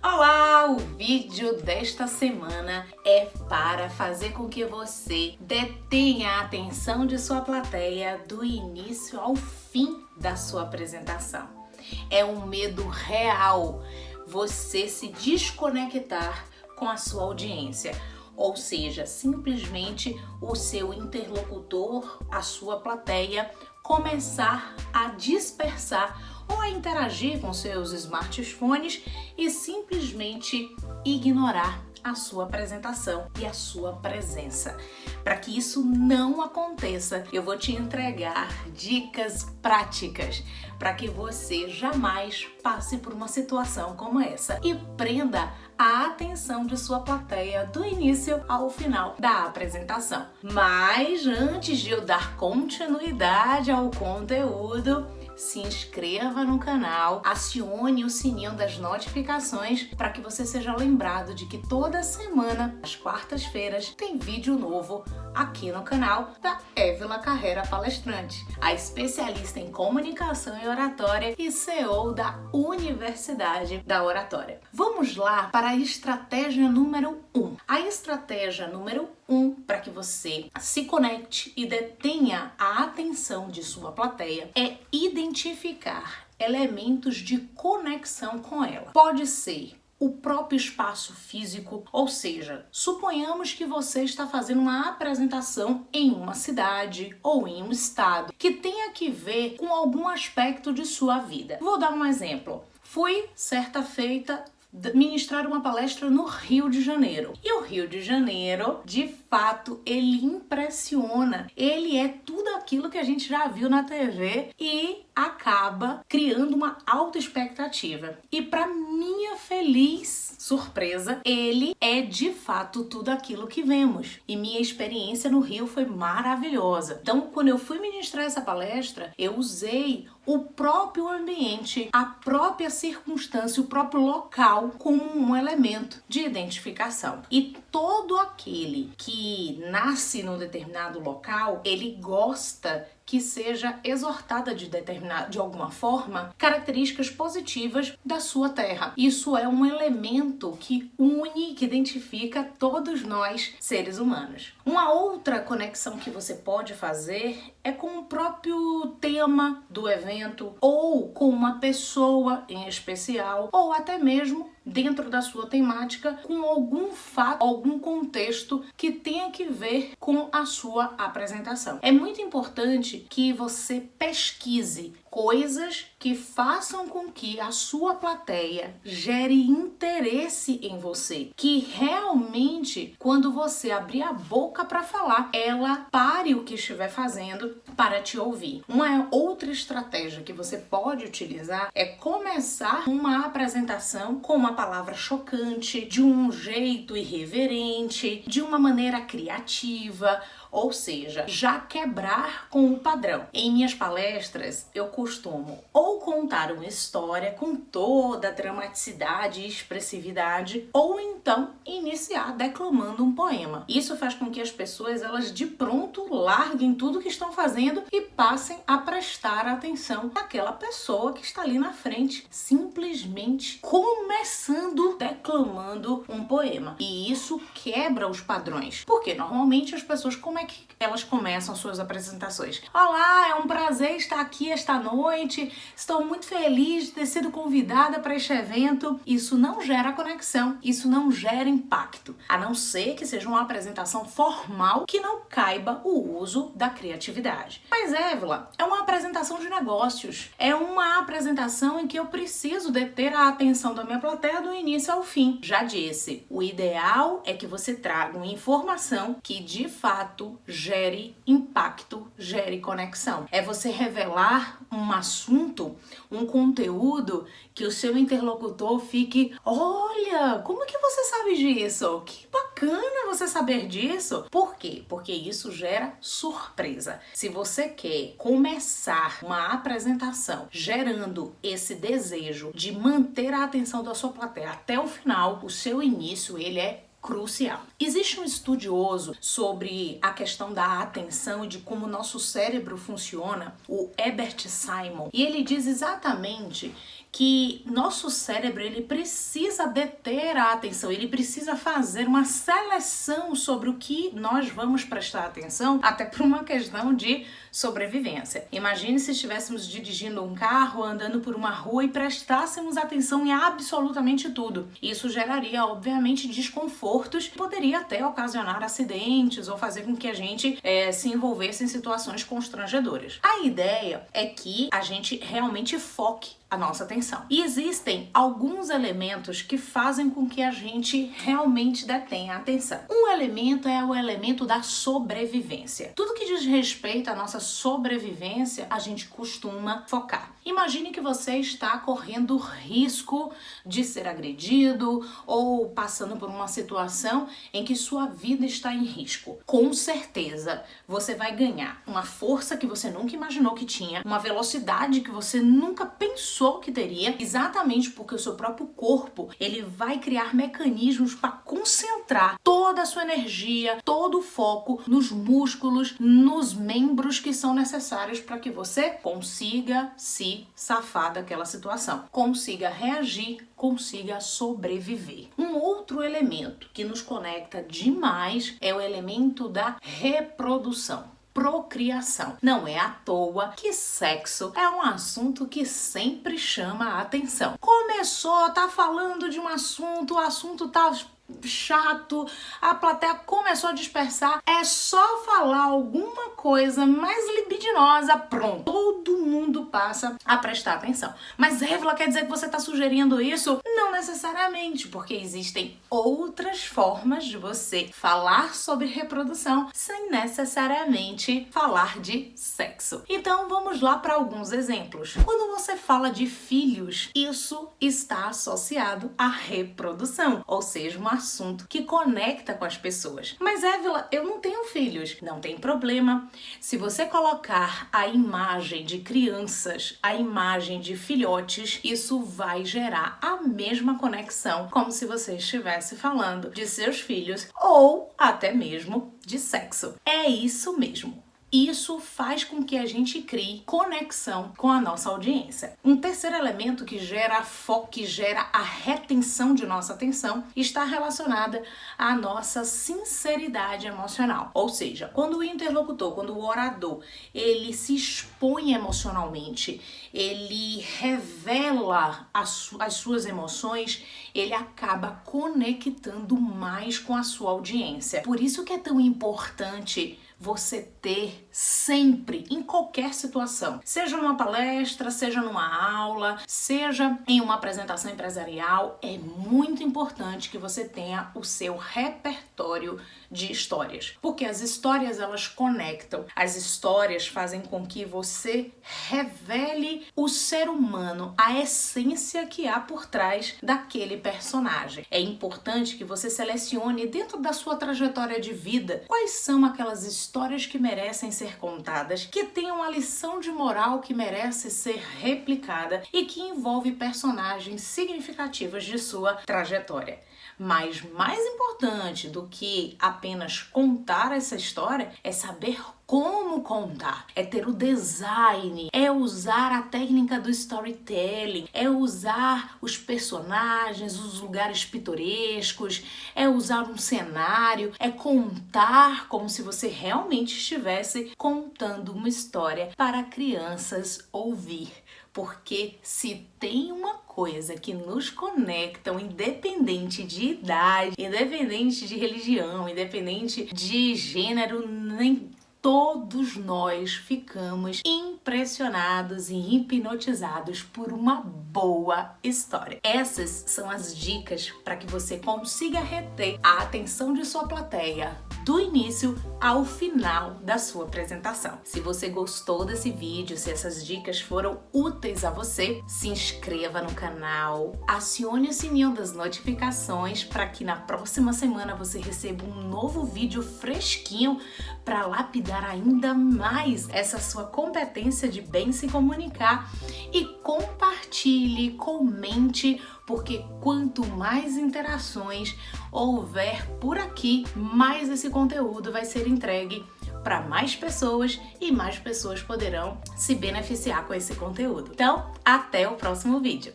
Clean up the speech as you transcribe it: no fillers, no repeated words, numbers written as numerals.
Olá! O vídeo desta semana é para fazer com que você detenha a atenção de sua plateia do início ao fim da sua apresentação. É um medo real você se desconectar com a sua audiência, ou seja, simplesmente o seu interlocutor, a sua plateia, começar a dispersar ou a interagir com seus smartphones e simplesmente ignorar a sua apresentação e a sua presença. Para que isso não aconteça, eu vou te entregar dicas práticas para que você jamais passe por uma situação como essa e prenda a atenção de sua plateia do início ao final da apresentação. Mas antes de eu dar continuidade ao conteúdo, se inscreva no canal, acione o sininho das notificações para que você seja lembrado de que toda semana, às quartas-feiras, tem vídeo novo aqui no canal da Évila Carreira Palestrante, a especialista em comunicação e oratória e CEO da Universidade da Oratória. Vamos lá para a estratégia número 1. A estratégia número 1 para que você se conecte e detenha a atenção de sua plateia é identificar elementos de conexão com ela. Pode ser o próprio espaço físico, ou seja, suponhamos que você está fazendo uma apresentação em uma cidade ou em um estado que tenha que ver com algum aspecto de sua vida. Vou dar um exemplo. Fui certa feita ministrar uma palestra no Rio de Janeiro. E o Rio de Janeiro, de fato, ele impressiona. Ele é tudo aquilo que a gente já viu na TV e acaba criando uma alta expectativa. E para minha feliz surpresa, ele é de fato tudo aquilo que vemos. E minha experiência no Rio foi maravilhosa. Então, quando eu fui ministrar essa palestra, eu usei o próprio ambiente, a própria circunstância, o próprio local como um elemento de identificação. E todo aquele que nasce num determinado local, ele gosta que seja exortada de alguma forma características positivas da sua terra. Isso é um elemento que une, que identifica todos nós, seres humanos. Uma outra conexão que você pode fazer é com o próprio tema do evento, ou com uma pessoa em especial, ou até mesmo dentro da sua temática, com algum fato, algum contexto que tenha que ver com a sua apresentação. É muito importante que você pesquise coisas que façam com que a sua plateia gere interesse em você, que realmente, quando você abrir a boca para falar, ela pare o que estiver fazendo para te ouvir. Uma outra estratégia que você pode utilizar é começar uma apresentação com uma palavra chocante, de um jeito irreverente, de uma maneira criativa, ou seja, já quebrar com o padrão. Em minhas palestras, eu costumo ou contar uma história com toda a dramaticidade e expressividade, ou então iniciar declamando um poema. Isso faz com que as pessoas, elas de pronto larguem tudo que estão fazendo e passem a prestar atenção àquela pessoa que está ali na frente, simplesmente começando declamando um poema. E isso quebra os padrões, porque normalmente as pessoas, como é que elas começam suas apresentações? Olá, é um prazer estar aqui esta noite, estou muito feliz de ter sido convidada para este evento. Isso não gera conexão, isso não gera impacto, a não ser que seja uma apresentação formal que não caiba o uso da criatividade. Mas Évila, é uma apresentação de negócios, é uma apresentação em que eu preciso deter a atenção da minha plateia do início ao fim. Já disse, o ideal é que você traga uma informação que de fato gere impacto, gere conexão. É você revelar um assunto, um conteúdo que o seu interlocutor fique: olha, como que você sabe disso? Que bacana você saber disso. Por quê? Porque isso gera surpresa. Se você quer começar uma apresentação gerando esse desejo de manter a atenção da sua plateia até o final, o seu início, ele é crucial. Existe um estudioso sobre a questão da atenção e de como o nosso cérebro funciona, o Herbert Simon, e ele diz exatamente que nosso cérebro ele precisa deter a atenção, ele precisa fazer uma seleção sobre o que nós vamos prestar atenção, até por uma questão de sobrevivência. Imagine se estivéssemos dirigindo um carro, andando por uma rua e prestássemos atenção em absolutamente tudo. Isso geraria, obviamente, desconfortos, poderia até ocasionar acidentes ou fazer com que a gente se envolvesse em situações constrangedoras. A ideia é que a gente realmente foque a nossa atenção. E existem alguns elementos que fazem com que a gente realmente detenha a atenção. Um elemento é o elemento da sobrevivência. Tudo que diz respeito à nossa sobrevivência, a gente costuma focar. Imagine que você está correndo risco de ser agredido ou passando por uma situação em que sua vida está em risco. Com certeza, você vai ganhar uma força que você nunca imaginou que tinha, uma velocidade que você nunca pensou que teria, exatamente porque o seu próprio corpo, ele vai criar mecanismos para concentrar toda a sua energia, todo o foco nos músculos, nos membros que são necessários para que você consiga se safar daquela situação, consiga reagir, consiga sobreviver. Um outro elemento que nos conecta demais é o elemento da reprodução. Procriação. Não é à toa que sexo é um assunto que sempre chama a atenção. Começou, tá falando de um assunto, o assunto tá chato, a plateia começou a dispersar, é só falar alguma coisa mais libidinosa, pronto, todo mundo passa a prestar atenção. Mas Évila, quer dizer que você está sugerindo isso? Não necessariamente, porque existem outras formas de você falar sobre reprodução sem necessariamente falar de sexo. Então vamos lá para alguns exemplos. Quando você fala de filhos, isso está associado à reprodução, ou seja, uma assunto que conecta com as pessoas. Mas Évila, eu não tenho filhos. Não tem problema. Se você colocar a imagem de crianças, a imagem de filhotes, isso vai gerar a mesma conexão como se você estivesse falando de seus filhos ou até mesmo de sexo. É isso mesmo. Isso faz com que a gente crie conexão com a nossa audiência. Um terceiro elemento que gera foco, que gera a retenção de nossa atenção, está relacionada à nossa sinceridade emocional. Ou seja, quando o interlocutor, quando o orador, ele se expõe emocionalmente, ele revela as suas emoções, ele acaba conectando mais com a sua audiência. Por isso que é tão importante você ter sempre, em qualquer situação, seja numa palestra, seja numa aula, seja em uma apresentação empresarial, é muito importante que você tenha o seu repertório de histórias, porque as histórias elas conectam, as histórias fazem com que você revele o ser humano, a essência que há por trás daquele personagem. É importante que você selecione dentro da sua trajetória de vida quais são aquelas histórias que merecem ser contadas, que tenham uma lição de moral que merece ser replicada e que envolve personagens significativos de sua trajetória. Mas mais importante do que apenas contar essa história é saber como contar, é ter o design, é usar a técnica do storytelling, é usar os personagens, os lugares pitorescos, é usar um cenário, é contar como se você realmente estivesse contando uma história para crianças ouvir. Porque se tem uma coisa que nos conectam, independente de idade, independente de religião, independente de gênero, nem todos nós ficamos impressionados e hipnotizados por uma boa história. Essas são as dicas para que você consiga reter a atenção de sua plateia do início ao final da sua apresentação. Se você gostou desse vídeo, se essas dicas foram úteis a você, se inscreva no canal, acione o sininho das notificações para que na próxima semana você receba um novo vídeo fresquinho para lapidar ainda mais essa sua competência de bem se comunicar. E compartilhe, comente, porque quanto mais interações houver por aqui, mais esse conteúdo vai ser entregue para mais pessoas e mais pessoas poderão se beneficiar com esse conteúdo. Então, até o próximo vídeo!